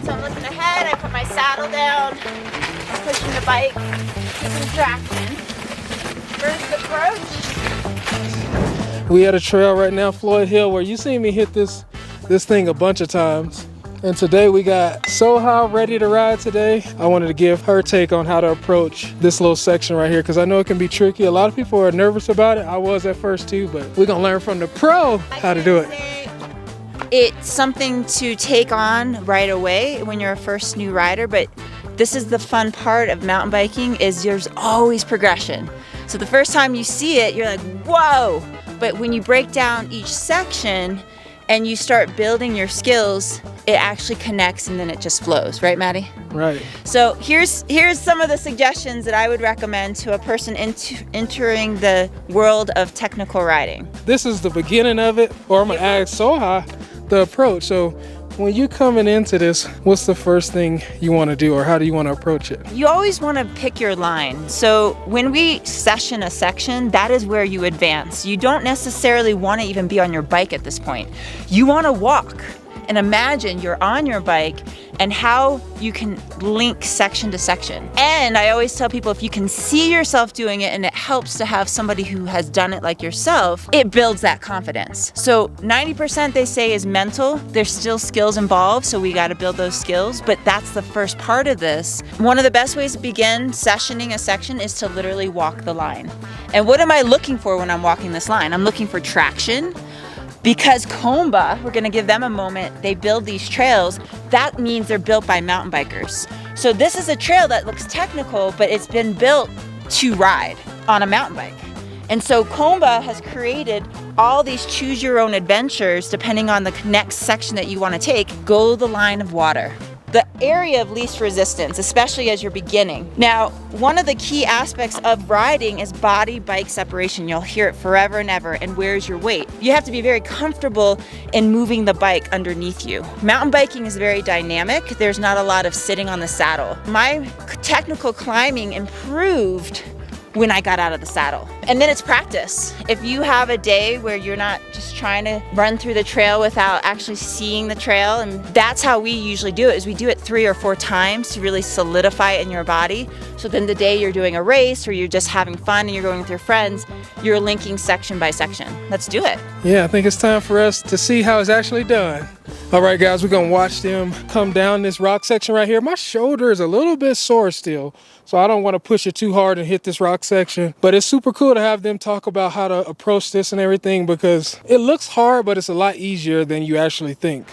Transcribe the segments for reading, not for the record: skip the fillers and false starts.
So I'm looking ahead, I put my saddle down, I'm pushing the bike to some traction. First approach. We at a trail right now, Floyd Hill, where you seen me hit this thing a bunch of times. And today we got Soha ready to ride today. I wanted to give her take on how to approach this little section right here, because I know it can be tricky. A lot of people are nervous about it. I was at first too, but we're gonna learn from the pro how to do it. It's something to take on right away when you're a first new rider, but this is the fun part of mountain biking, is there's always progression. So the first time you see it, you're like, whoa! But when you break down each section and you start building your skills, it actually connects and then it just flows, right, Maddie? Right. So here's some of the suggestions that I would recommend to a person entering the world of technical riding. This is the beginning of it, or I'm gonna ask Soha the approach. So when you coming into this, what's the first thing you want to do, or how do you want to approach it? You always want to pick your line. So when we session a section, that is where you advance. You don't necessarily want to even be on your bike at this point. You want to walk and imagine you're on your bike and how you can link section to section. And I always tell people, if you can see yourself doing it and it helps to have somebody who has done it like yourself, it builds that confidence. So 90% they say is mental. There's still skills involved, so we got to build those skills, but that's the first part of this. One of the best ways to begin sessioning a section is to literally walk the line. And what am I looking for when I'm walking this line? I'm looking for traction. Because Comba, we're gonna give them a moment, they build these trails, that means they're built by mountain bikers. So this is a trail that looks technical, but it's been built to ride on a mountain bike. And so Comba has created all these choose your own adventures depending on the next section that you wanna take. Go the line of water. The area of least resistance, especially as you're beginning. Now, one of the key aspects of riding is body-bike separation. You'll hear it forever and ever, and where's your weight? You have to be very comfortable in moving the bike underneath you. Mountain biking is very dynamic. There's not a lot of sitting on the saddle. My technical climbing improved when I got out of the saddle. And then it's practice. If you have a day where you're not just trying to run through the trail without actually seeing the trail, and that's how we usually do it, is we do it 3 or 4 times to really solidify it in your body. So then the day you're doing a race or you're just having fun and you're going with your friends, you're linking section by section. Let's do it. Yeah, I think it's time for us to see how it's actually done. All right, guys, we're gonna watch them come down this rock section right here. My shoulder is a little bit sore still, so I don't want to push it too hard and hit this rock section. But it's super cool to have them talk about how to approach this and everything, because it looks hard, but it's a lot easier than you actually think.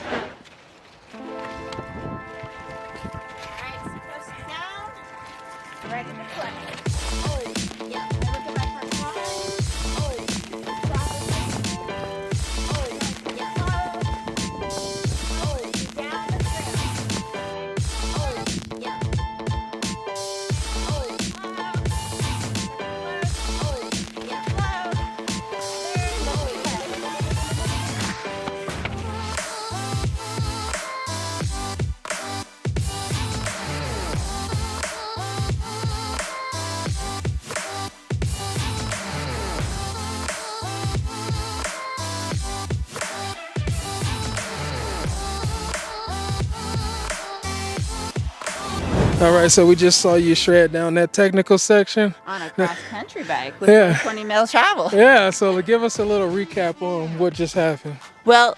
All right, so we just saw you shred down that technical section. On a cross-country bike with 20 mile travel. Yeah, so give us a little recap on what just happened. Well,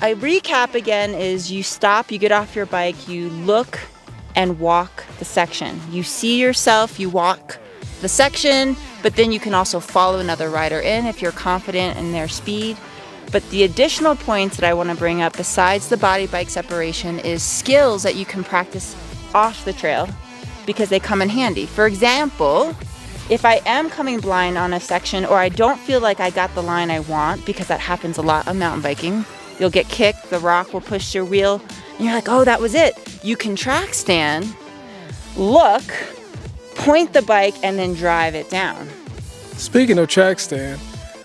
a recap again is you stop, you get off your bike, you look and walk the section. You see yourself, you walk the section, but then you can also follow another rider in if you're confident in their speed. But the additional points that I want to bring up besides the body bike separation is skills that you can practice off the trail because they come in handy. For example, if I am coming blind on a section or I don't feel like I got the line I want, because that happens a lot on mountain biking, you'll get kicked, the rock will push your wheel, and you're like, oh, that was it. You can track stand, look, point the bike, and then drive it down. Speaking of track stand,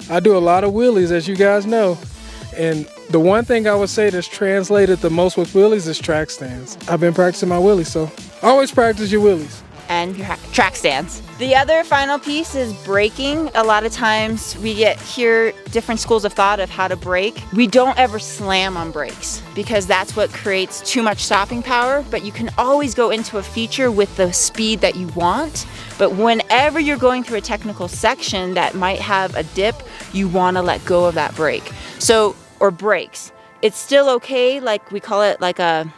I do a lot of wheelies, as you guys know. And the one thing I would say that's translated the most with wheelies is track stands. I've been practicing my wheelies, so always practice your wheelies. and your track stands. The other final piece is braking. A lot of times we hear different schools of thought of how to brake. We don't ever slam on brakes because that's what creates too much stopping power, but you can always go into a feature with the speed that you want. But whenever you're going through a technical section that might have a dip, you want to let go of that brake. So, or brakes. It's still okay, like we call it like a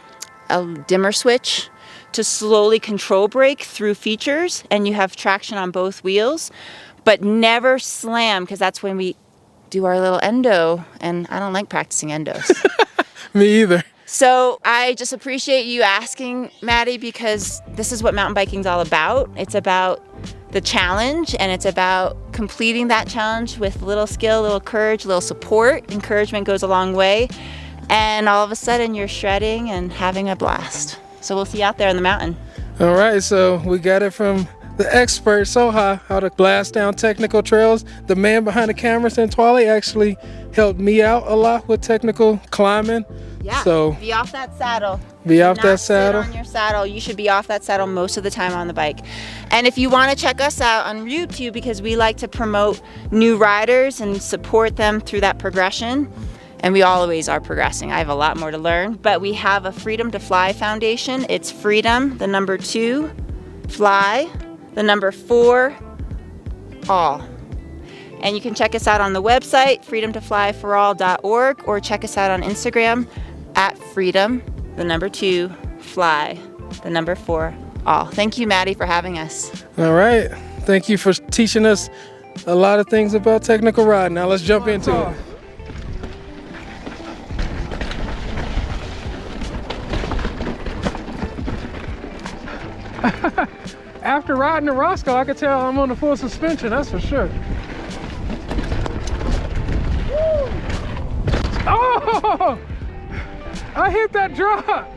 dimmer switch, to slowly control brake through features, and you have traction on both wheels, but never slam, because that's when we do our little endo, and I don't like practicing endos. Me either. So I just appreciate you asking, Maddie, because this is what mountain biking is all about. It's about the challenge, and it's about completing that challenge with little skill, little courage, little support. Encouragement goes a long way, and all of a sudden you're shredding and having a blast. So we'll see you out there on the mountain. All right, so we got it from the expert, Soha, how to blast down technical trails. The man behind the camera, Santwali, actually helped me out a lot with technical climbing. Yeah, so be off that saddle. Be off Not that saddle. Sit on your saddle. You should be off that saddle most of the time on the bike. And if you want to check us out on YouTube, because we like to promote new riders and support them through that progression, and we always are progressing. I have a lot more to learn, but we have a Freedom to Fly Foundation. It's freedom, the number 2, fly, the number 4, all. And you can check us out on the website, freedomtoflyforall.org, or check us out on Instagram at freedom, the number 2, fly, the number 4, all. Thank you, Maddie, for having us. All right. Thank you for teaching us a lot of things about technical riding. Now let's jump into it. After riding the Roscoe, I could tell I'm on the full suspension, that's for sure. Oh! I hit that drop!